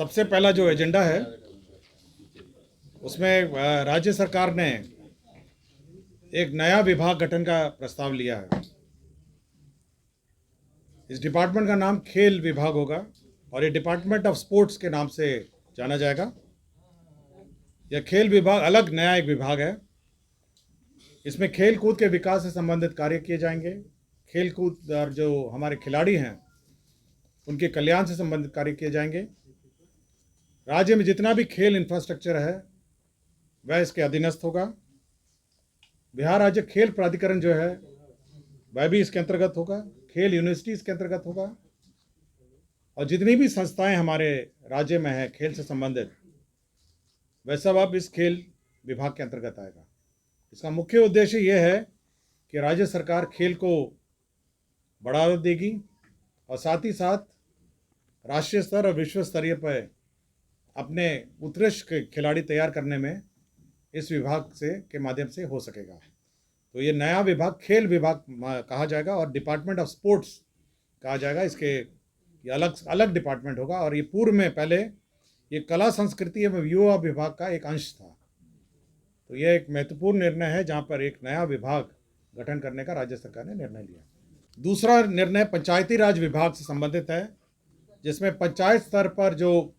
सबसे पहला जो एजेंडा है उसमें राज्य सरकार ने एक नया विभाग गठन का प्रस्ताव लिया है। इस डिपार्टमेंट का नाम खेल विभाग होगा और ये डिपार्टमेंट ऑफ स्पोर्ट्स के नाम से जाना जाएगा। यह खेल विभाग अलग नया एक विभाग है। इसमें खेल कूद के विकास से संबंधित कार्य किए जाएंगे। खेल कूद और जो हमारे खिलाड़ी हैं उनके कल्याण से संबंधित कार्य किए जाएंगे। राज्य में जितना भी खेल इंफ्रास्ट्रक्चर है वह इसके अधीनस्थ होगा। बिहार राज्य खेल प्राधिकरण जो है वह भी इसके अंतर्गत होगा। खेल यूनिवर्सिटी इसके अंतर्गत होगा और जितनी भी संस्थाएं हमारे राज्य में हैं खेल से संबंधित वह सब अब इस खेल विभाग के अंतर्गत आएगा। इसका मुख्य उद्देश्य यह है कि राज्य सरकार खेल को बढ़ावा देगी और साथ ही साथ राष्ट्रीय स्तर और विश्व स्तरीय पर अपने उत्कृष्ट खिलाड़ी तैयार करने में इस विभाग से के माध्यम से हो सकेगा। तो ये नया विभाग खेल विभाग कहा जाएगा और डिपार्टमेंट ऑफ स्पोर्ट्स कहा जाएगा। ये अलग अलग डिपार्टमेंट होगा और ये पूर्व में पहले ये कला संस्कृति एवं युवा विभाग का एक अंश था। तो यह एक महत्वपूर्ण निर्णय है जहाँ पर एक नया विभाग गठन करने का राज्य सरकार ने निर्णय लिया। दूसरा निर्णय पंचायती राज विभाग से संबंधित है, जिसमें पंचायत स्तर पर जो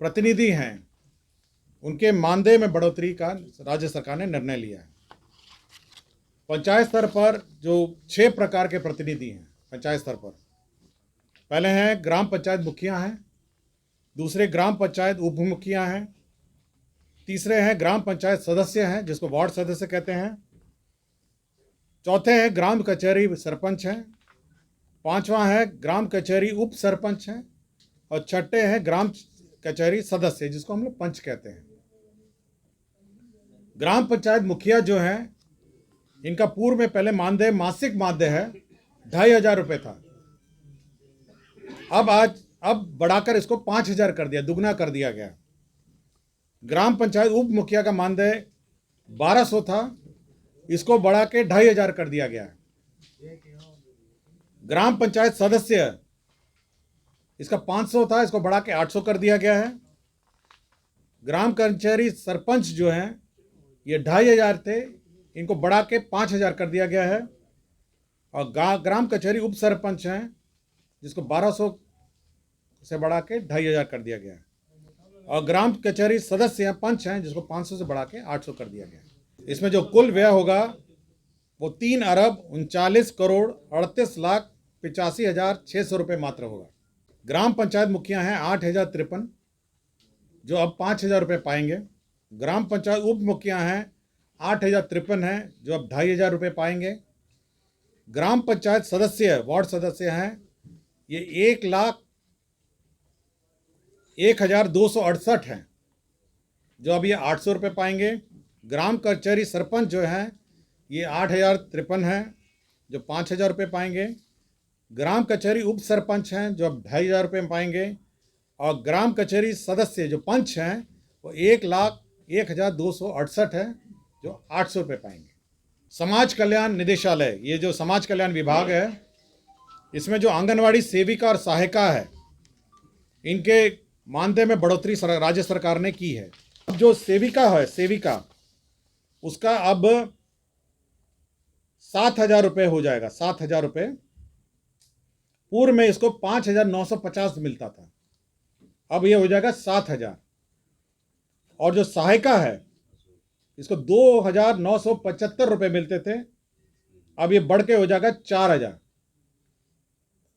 प्रतिनिधि हैं उनके मानदेय में बढ़ोतरी का राज्य सरकार ने निर्णय लिया है। पंचायत स्तर पर जो 6 प्रकार के प्रतिनिधि हैं पंचायत स्तर पर, पहले हैं ग्राम पंचायत मुखिया हैं, दूसरे ग्राम पंचायत उप मुखिया हैं, तीसरे हैं ग्राम पंचायत सदस्य हैं जिसको वार्ड सदस्य कहते हैं, चौथे हैं ग्राम कचहरी सरपंच हैं, पांचवा है ग्राम कचहरी उप सरपंच हैं और छठे हैं ग्राम कचहरी सदस्य जिसको हम लोग पंच कहते हैं। ग्राम पंचायत मुखिया जो हैं इनका पूर्व में पहले मानदेय मासिक मानदेय है 2500 रुपये था। अब बढ़ाकर इसको 5000 कर दिया, दुगना कर दिया गया। ग्राम पंचायत उप मुखिया का मानदेय 1200 था, इसको बढ़ा के 2500 कर दिया गया। ग्राम पंचायत सदस्य इसका 500 था, इसको बढ़ा के 800 कर दिया गया है। ग्राम कचहरी सरपंच जो हैं ये 2500 थे, इनको बढ़ा के 5000 कर दिया गया है। और ग्राम कचहरी उप सरपंच हैं जिसको 1200 से बढ़ा के 2500 कर दिया गया है। और ग्राम कचहरी सदस्य हैं पंच हैं जिसको 500 से बढ़ा के 800 कर दिया गया है। इसमें जो कुल व्यय होगा वो 3,39,38,85,600 रुपये मात्र होगा। ग्राम पंचायत मुखिया हैं 8,053 जो अब 5,000 रुपये पाएंगे। ग्राम पंचायत उप मुखिया हैं 8,053 हैं जो अब 2,500 रुपये पाएंगे। ग्राम पंचायत सदस्य वार्ड सदस्य हैं ये 1,01,268 हैं जो अब ये 800 रुपये पाएंगे। ग्राम कचहरी सरपंच जो हैं ये 8,053 हैं जो 5,000 रुपये पाएंगे। ग्राम कचहरी उप सरपंच हैं जो अब 2,500 रुपये पाएंगे। और ग्राम कचहरी सदस्य जो पंच हैं वो 1,01,268 है जो 800 रुपये पाएंगे। समाज कल्याण निदेशालय, ये जो समाज कल्याण विभाग है इसमें जो आंगनवाड़ी सेविका और सहायिका है इनके मानदेय में बढ़ोतरी राज्य सरकार ने की है। अब जो सेविका उसका अब 7,000 रुपये हो जाएगा, 7,000 रुपये। पूर्व में इसको 5,950 मिलता था, अब ये हो जाएगा 7,000। और जो सहायिका है इसको 2,975 रुपये मिलते थे, अब ये बढ़ के हो जाएगा 4,000।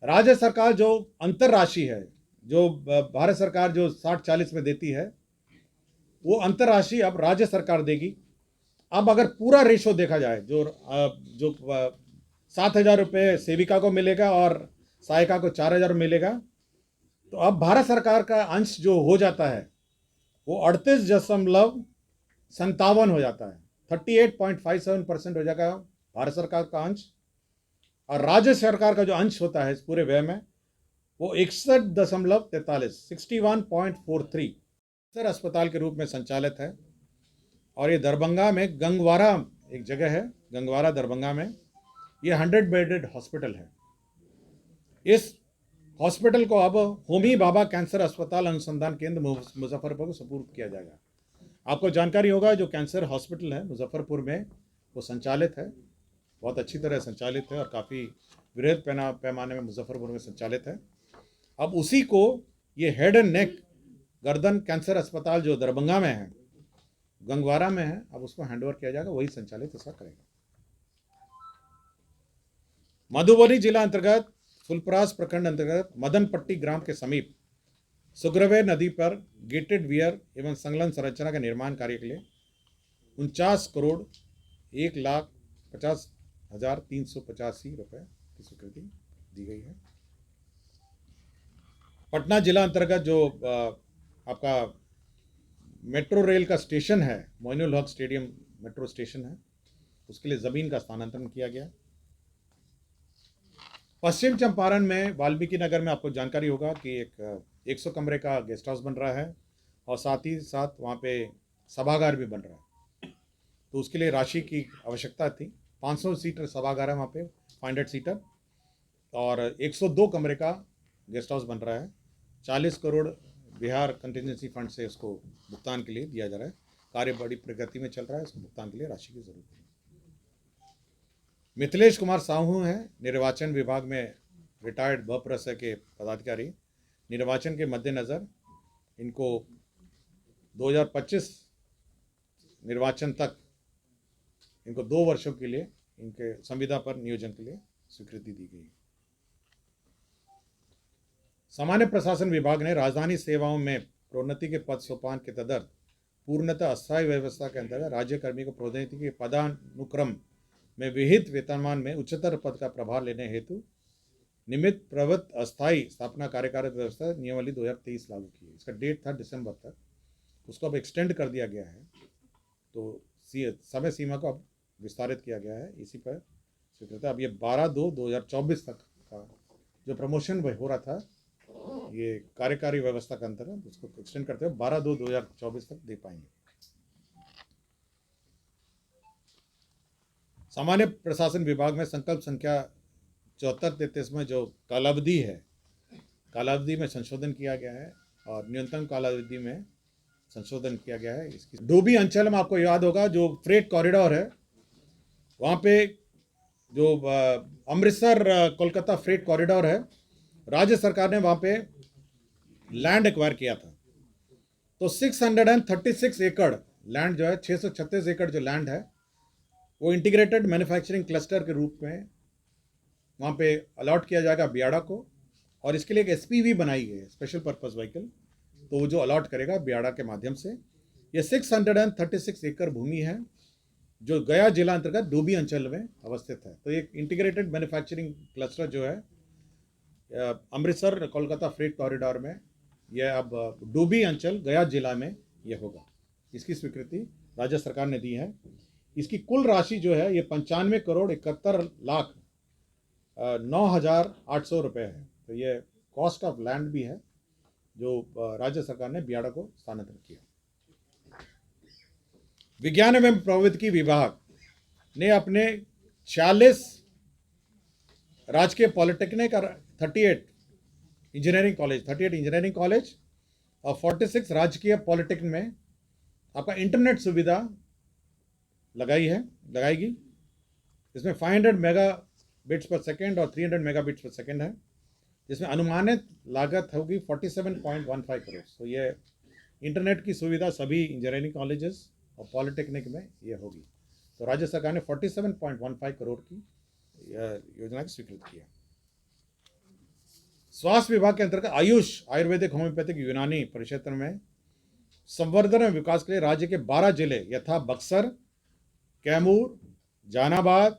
राज्य सरकार जो अंतर राशि है जो भारत सरकार जो 60-40 में देती है वो अंतर राशि अब राज्य सरकार देगी। अब अगर पूरा रेशो देखा जाए जो 7,000 रुपये सेविका को मिलेगा और सहायिका को 4,000 मिलेगा, तो अब भारत सरकार का अंश जो हो जाता है वो 38.57 हो जाता है। 38.57% हो जाएगा भारत सरकार का अंश। और राज्य सरकार का जो अंश होता है इस पूरे व्यय में वो 61.43 61.43 सर अस्पताल के रूप में संचालित है। और ये दरभंगा में गंगवारा एक जगह है, गंगवारा दरभंगा में, ये 100 बेडेड हॉस्पिटल है। इस हॉस्पिटल को अब होमी भाभा कैंसर अस्पताल अनुसंधान केंद्र मुजफ्फरपुर को सुपुर्द किया जाएगा। आपको जानकारी होगा जो कैंसर हॉस्पिटल है मुजफ्फरपुर में वो संचालित है, बहुत अच्छी तरह संचालित है और काफ़ी वृहद पैमाने में मुजफ्फरपुर में संचालित है। अब उसी को ये हेड एंड नेक गर्दन कैंसर अस्पताल जो दरभंगा में है, गंगवारा में है, अब उसको हैंडओवर किया जाएगा, वही संचालित ऐसा करेगा। मधुबनी जिला अंतर्गत फुलपरास प्रखंड अंतर्गत मदनपट्टी ग्राम के समीप सुग्रवे नदी पर गेटेड वियर एवं संलग्न संरचना के निर्माण कार्य के लिए 49 करोड़ 1,50,385 रुपये की स्वीकृति दी गई है। पटना जिला अंतर्गत जो आपका मेट्रो रेल का स्टेशन है, Moinul Haq stadium metro station है, उसके लिए ज़मीन का स्थानांतरण किया गया। पश्चिम चंपारण में वाल्मीकि नगर में आपको जानकारी होगा कि एक 100 कमरे का गेस्ट हाउस बन रहा है और साथ ही साथ वहाँ पे सभागार भी बन रहा है। तो उसके लिए राशि की आवश्यकता थी। 500 सीटर सभागार है वहाँ पे, 500 सीटर, और 102 कमरे का गेस्ट हाउस बन रहा है। 40 करोड़ बिहार कंटिजेंसी फंड से उसको भुगतान के लिए दिया जा रहा है। कार्य बड़ी प्रगति में चल रहा है, इसको भुगतान के लिए राशि की जरूरत है। मिथिलेश कुमार साहू हैं निर्वाचन विभाग में रिटायर्ड बप्रस के पदाधिकारी। निर्वाचन के मद्देनज़र इनको 2025 निर्वाचन तक इनको 2 वर्षों के लिए इनके संविदा पर नियोजन के लिए स्वीकृति दी गई। सामान्य प्रशासन विभाग ने राजधानी सेवाओं में प्रोन्नति के पद सोपान के तदर्थ पूर्णतः अस्थायी व्यवस्था के अंतर्गत राज्य कर्मी को प्रोन्नति के पदानुक्रम में विहित वेतनमान में उच्चतर पद का प्रभार लेने हेतु निमित्त प्रवृत्त अस्थायी स्थापना कार्यकारिक व्यवस्था नियमावली 2023 लागू की है। इसका डेट था दिसंबर तक, उसको अब एक्सटेंड कर दिया गया है, तो समय सीमा को अब विस्तारित किया गया है। इसी पर स्वीकृत अब ये 12/2/2024 तक का जो प्रमोशन हो रहा था ये कार्यकारी व्यवस्था के अंतर्गत उसको एक्सटेंड करते हुए 12/2/2024 तक दे पाएंगे। सामान्य प्रशासन विभाग में संकल्प संख्या 7433 में जो कालावधि है, कालावधि में संशोधन किया गया है और न्यूनतम कालावधि में संशोधन किया गया है। इसकी डोभी अंचल में आपको याद होगा जो फ्रेट कॉरिडोर है, वहाँ पे जो अमृतसर कोलकाता फ्रेट कॉरिडोर है, राज्य सरकार ने वहाँ पे लैंड एक्वायर किया था। तो 636 एकड़ लैंड जो है, 636 एकड़ जो लैंड है वो इंटीग्रेटेड मैन्युफैक्चरिंग क्लस्टर के रूप में वहाँ पे अलॉट किया जाएगा बियाड़ा को, और इसके लिए एक SPV बनाई गई है, स्पेशल पर्पस व्हीकल, तो वो जो अलॉट करेगा बियाड़ा के माध्यम से। ये 636 एकड़ भूमि है जो गया जिला अंतर्गत डोभी अंचल में अवस्थित है। तो एक इंटीग्रेटेड मैन्युफैक्चरिंग क्लस्टर जो है अमृतसर कोलकाता फ्रेट कॉरिडोर में, यह अब डोभी अंचल गया जिला में यह होगा। इसकी स्वीकृति राज्य सरकार ने दी है। इसकी कुल राशि जो है ये 95,71,09,800 रुपये है। तो ये कॉस्ट ऑफ लैंड भी है जो राज्य सरकार ने बियाड़ा को स्थानांतरित किया। विज्ञान एवं प्रौद्योगिकी विभाग ने अपने 46 राजकीय पॉलिटेक्निक और 38 इंजीनियरिंग कॉलेज और 46 राजकीय पॉलिटेक्निक में आपका इंटरनेट सुविधा लगाएगी। इसमें 500 मेगाबिट्स पर सेकेंड और 300 मेगाबिट्स पर सेकेंड है, जिसमें अनुमानित लागत होगी 47.15 करोड़। तो ये इंटरनेट की सुविधा सभी इंजीनियरिंग कॉलेजेस और पॉलिटेक्निक में ये होगी। तो राज्य सरकार ने 47.15 करोड़ की योजना की स्वीकृत किया। स्वास्थ्य विभाग के अंतर्गत आयुष, आयुर्वेदिक, होम्योपैथिक, यूनानी परिक्षेत्र में संवर्धन और विकास के लिए राज्य के 12 जिले यथा बक्सर, कैमूर, जहानाबाद,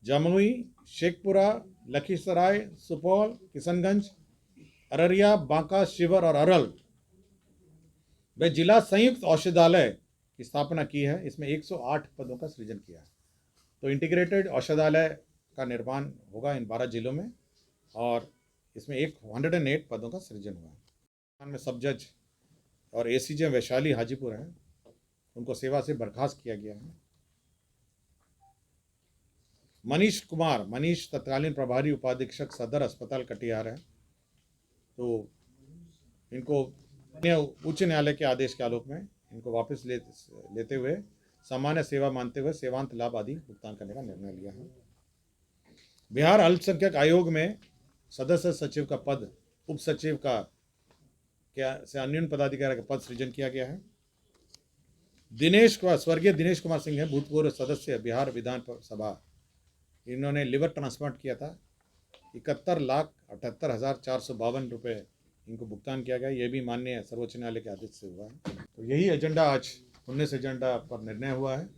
जमुई, शेखपुरा, लखीसराय, सुपौल, किशनगंज, अररिया, बांका, शिवहर और अरवल वे जिला संयुक्त औषधालय की स्थापना की है। इसमें 108 पदों का सृजन किया है। तो इंटीग्रेटेड औषधालय का निर्माण होगा इन 12 जिलों में और इसमें 108 पदों का सृजन हुआ है। में सब जज और ACJ वैशाली हाजीपुर हैं, उनको सेवा से बर्खास्त किया गया है। मनीष तत्कालीन प्रभारी उपाधीक्षक सदर अस्पताल कटिहार है, तो इनको उच्च न्यायालय के आदेश के आलोक में इनको वापस लेते हुए सामान्य सेवा मानते हुए सेवांत लाभ आदि भुगतान करने का निर्णय लिया है। बिहार अल्पसंख्यक आयोग में सदस्य सचिव का पद उप सचिव का से अन्य पदाधिकारी का पद सृजन किया गया है। स्वर्गीय दिनेश कुमार सिंह है, भूतपूर्व सदस्य बिहार विधान सभा। इन्होंने लिवर ट्रांसप्लांट किया था। 71,78,452 रुपये इनको भुगतान किया गया। ये भी माननीय सर्वोच्च न्यायालय के आदेश से हुआ है। तो यही एजेंडा आज 19 एजेंडा पर निर्णय हुआ है।